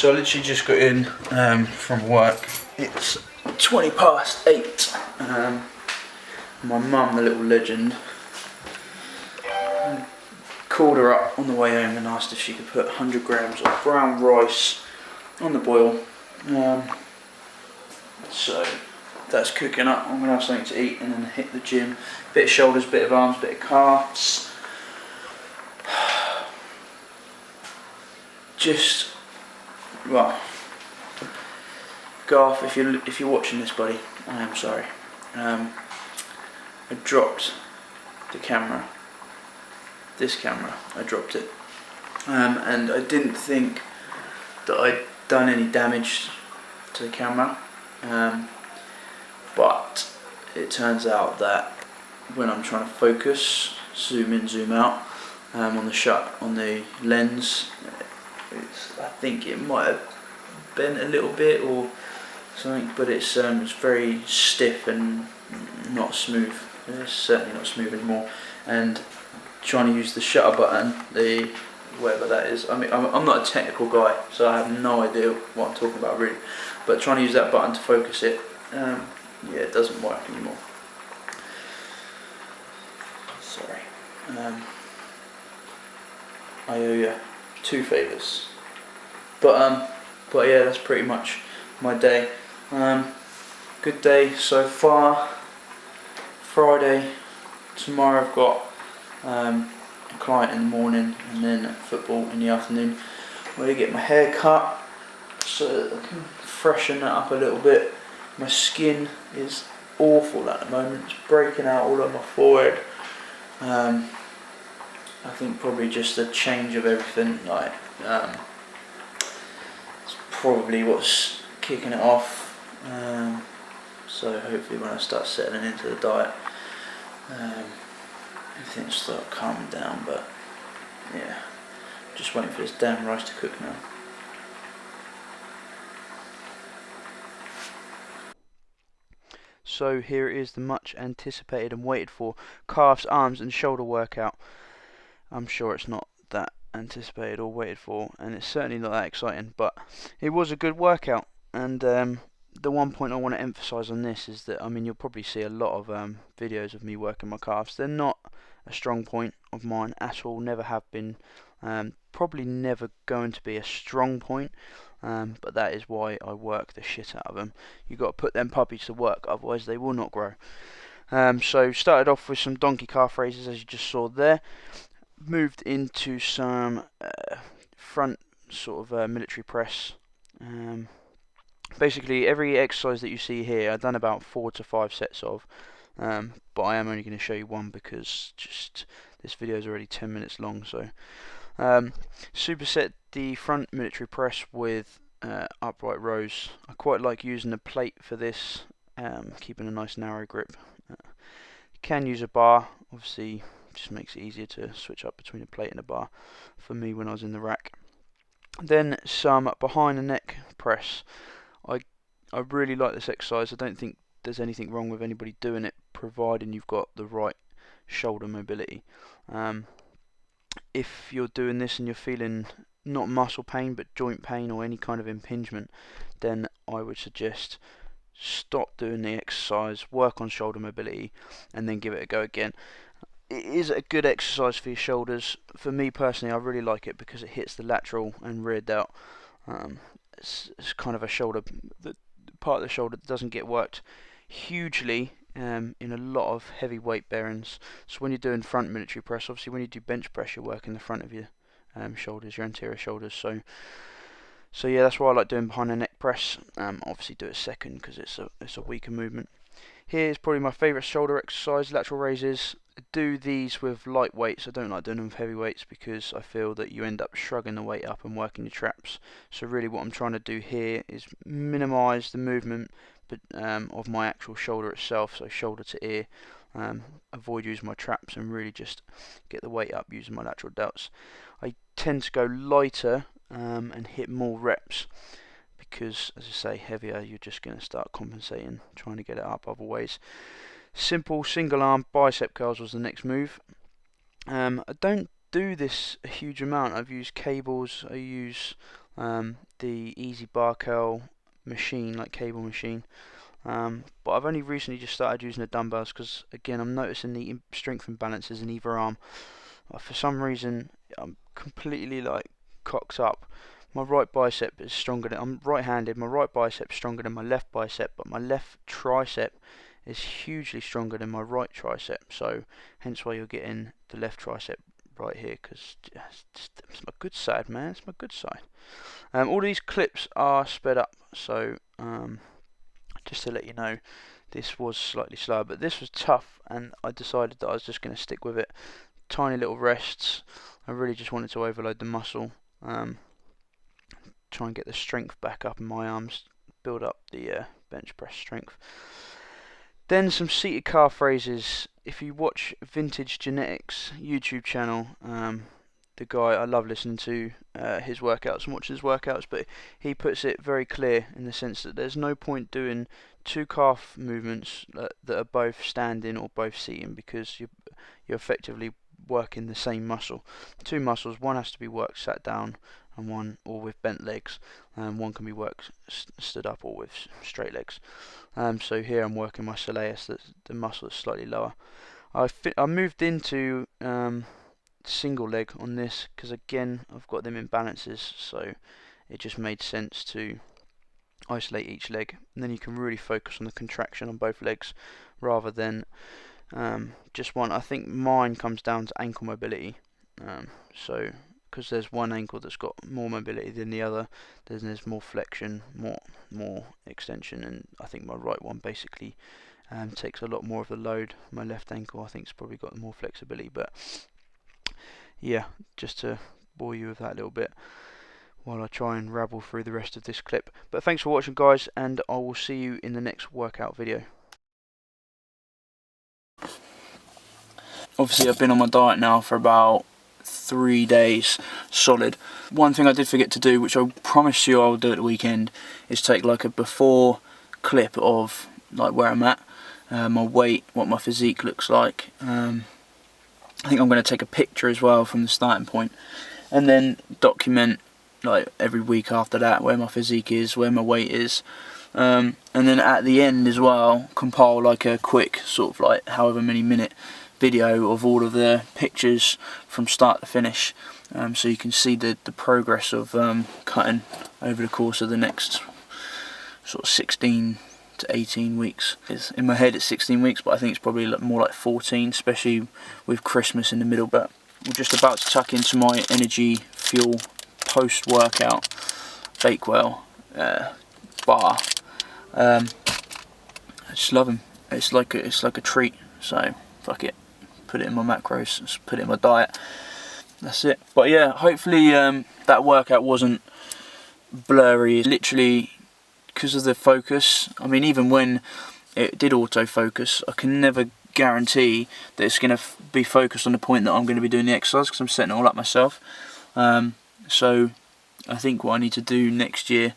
So I literally just got in from work. It's 20 past 8. My mum, the little legend, called her up on the way home and asked if she could put 100 grams of brown rice on the boil. So that's cooking up. I'm going to have something to eat and then hit the gym. Bit of shoulders, bit of arms, bit of calves. Just, well, Garth, if you're watching this, buddy, I am sorry. I dropped the camera. This camera, I dropped it, and I didn't think that I'd done any damage to the camera, but it turns out that when I'm trying to focus, zoom in, zoom out, on the lens, I think it might have bent a little bit or something, but it's very stiff and not smooth. It's certainly not smooth anymore. And trying to use the shutter button, the whatever that is. I mean, I'm not a technical guy, so I have no idea what I'm talking about really. But trying to use that button to focus it, yeah, it doesn't work anymore. Sorry. I owe you 2 favours. But yeah, that's pretty much my day. Good day so far. Friday. Tomorrow I've got a client in the morning and then football in the afternoon. I'm going to get my hair cut so that I can freshen that up a little bit. My skin is awful at the moment. It's breaking out all over my forehead. I think probably just a change of everything. It's probably what's kicking it off. So hopefully when I start settling into the diet, everything will start calming down. But yeah, just waiting for this damn rice to cook now. So here it is, the much anticipated and waited for calves, arms and shoulder workout. I'm sure it's not that anticipated or waited for, and it's certainly not that exciting, but it was a good workout. And the one point I want to emphasise on this is that, I mean, you'll probably see a lot of videos of me working my calves. They're not a strong point of mine at all, never have been, probably never going to be a strong point, but that is why I work the shit out of them. You've got to put them puppies to work, otherwise they will not grow. So started off with some donkey calf raises, as you just saw there. Moved into some front sort of military press. Basically every exercise that you see here I've done about 4 to 5 sets of, but I am only going to show you one because just this video is already 10 minutes long. So superset the front military press with upright rows. I quite like using a plate for this, keeping a nice narrow grip. You can use a bar, obviously just makes it easier to switch up between a plate and a bar for me when I was in the rack. Then some behind the neck press. I really like this exercise. I don't think there's anything wrong with anybody doing it, providing you've got the right shoulder mobility. If you're doing this and you're feeling not muscle pain but joint pain or any kind of impingement, then I would suggest stop doing the exercise, work on shoulder mobility, and then give it a go again. It is a good exercise for your shoulders. For me personally, I really like it because it hits the lateral and rear delt. It's kind of a shoulder, the part of the shoulder that doesn't get worked hugely in a lot of heavy weight bearings. So when you're doing front military press, obviously when you do bench press, you're working the front of your shoulders, your anterior shoulders. So yeah, that's why I like doing behind the neck press. Obviously do it second because it's a weaker movement. Here's probably my favourite shoulder exercise, lateral raises. I do these with light weights. I don't like doing them with heavy weights because I feel that you end up shrugging the weight up and working your traps. So really what I'm trying to do here is minimise the movement of my actual shoulder itself, so shoulder to ear. Avoid using my traps and really just get the weight up using my lateral delts. I tend to go lighter and hit more reps, because as I say, heavier, you're just going to start compensating, trying to get it up other ways. Simple single arm bicep curls was the next move. I don't do this a huge amount. I've used cables, I use the easy bar curl machine, like cable machine. But I've only recently just started using the dumbbells because, again, I'm noticing the strength imbalances in either arm. For some reason, I'm completely like cocked up. My right bicep is stronger than, I'm right-handed, my right bicep is stronger than my left bicep, but my left tricep is hugely stronger than my right tricep, so hence why you're getting the left tricep right here, because it's my good side, man, it's my good side. All of these clips are sped up, so just to let you know, this was slightly slower, but this was tough, and I decided that I was just going to stick with it. Tiny little rests. I really just wanted to overload the muscle, try and get the strength back up in my arms, build up the bench press strength. Then some seated calf raises. If you watch Vintage Genetics YouTube channel, the guy, I love listening to his workouts and watching his workouts, but he puts it very clear in the sense that there's no point doing two calf movements that are both standing or both seating, because you're effectively working the same muscle. Two muscles, one has to be worked sat down and one or with bent legs, and one can be worked stood up or with straight legs. So here I'm working my soleus, the muscle is slightly lower. I moved into single leg on this because, again, I've got them imbalances, so it just made sense to isolate each leg, and then you can really focus on the contraction on both legs rather than just one. I think mine comes down to ankle mobility, so because there's one ankle that's got more mobility than the other, there's more flexion, more extension, and I think my right one basically takes a lot more of the load. My left ankle I think's probably got more flexibility, but yeah, just to bore you with that a little bit while I try and rabble through the rest of this clip. But thanks for watching, guys, and I will see you in the next workout video. Obviously I've been on my diet now for about 3 days solid. One thing I did forget to do, which I promise you I'll do at the weekend, is take like a before clip of like where I'm at, my weight, what my physique looks like. I think I'm going to take a picture as well from the starting point, and then document like every week after that where my physique is, where my weight is, and then at the end as well compile like a quick sort of like however many minute video of all of the pictures from start to finish, so you can see the progress of cutting over the course of the next sort of 16 to 18 weeks. In my head it's 16 weeks, but I think it's probably more like 14, especially with Christmas in the middle. But we're just about to tuck into my energy fuel post-workout Bakewell bar. I just love them. It's like a treat, so fuck it, put it in my macros, just put it in my diet, that's it. But yeah, hopefully that workout wasn't blurry. Literally, because of the focus, I mean, even when it did autofocus, I can never guarantee that it's going to be focused on the point that I'm going to be doing the exercise, because I'm setting it all up myself. So I think what I need to do next year,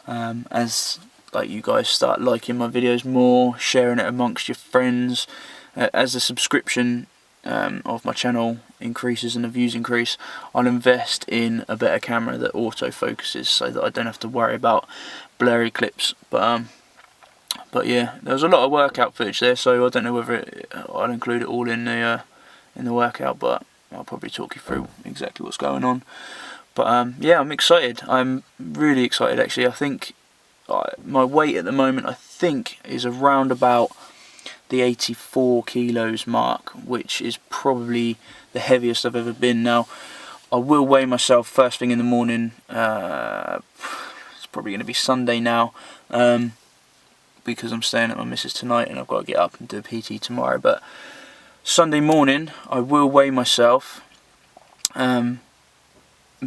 as like you guys start liking my videos more, sharing it amongst your friends, as the subscription of my channel increases and the views increase, I'll invest in a better camera that autofocuses so that I don't have to worry about blurry clips. But yeah, there was a lot of workout footage there, so I don't know whether I'll include it all in the workout, but I'll probably talk you through exactly what's going on. But yeah, I'm excited. I'm really excited actually. I think my weight at the moment, I think, is around about the 84 kilos mark, which is probably the heaviest I've ever been. Now, I will weigh myself first thing in the morning. It's probably going to be Sunday now, because I'm staying at my missus tonight and I've got to get up and do a PT tomorrow. But Sunday morning, I will weigh myself and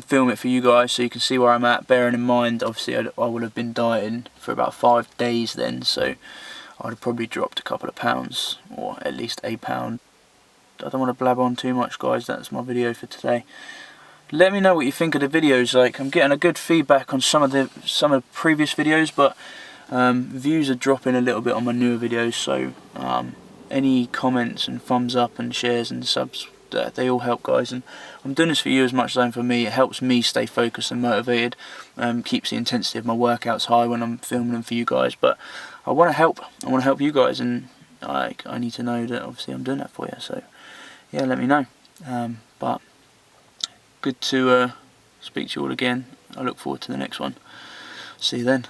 film it for you guys so you can see where I'm at, bearing in mind, obviously, I will have been dieting for about 5 days then, so I'd have probably dropped a couple of pounds, or at least a pound. I don't want to blab on too much, guys. That's my video for today. Let me know what you think of the videos. Like, I'm getting a good feedback on some of the previous videos, but views are dropping a little bit on my newer videos. So any comments and thumbs up and shares and subs they all help, guys, and I'm doing this for you as much as I'm for me. It helps me stay focused and motivated, keeps the intensity of my workouts high when I'm filming them for you guys. But I want to help you guys, and I need to know that obviously I'm doing that for you. So yeah, let me know. But good to speak to you all again. I look forward to the next one. See you then.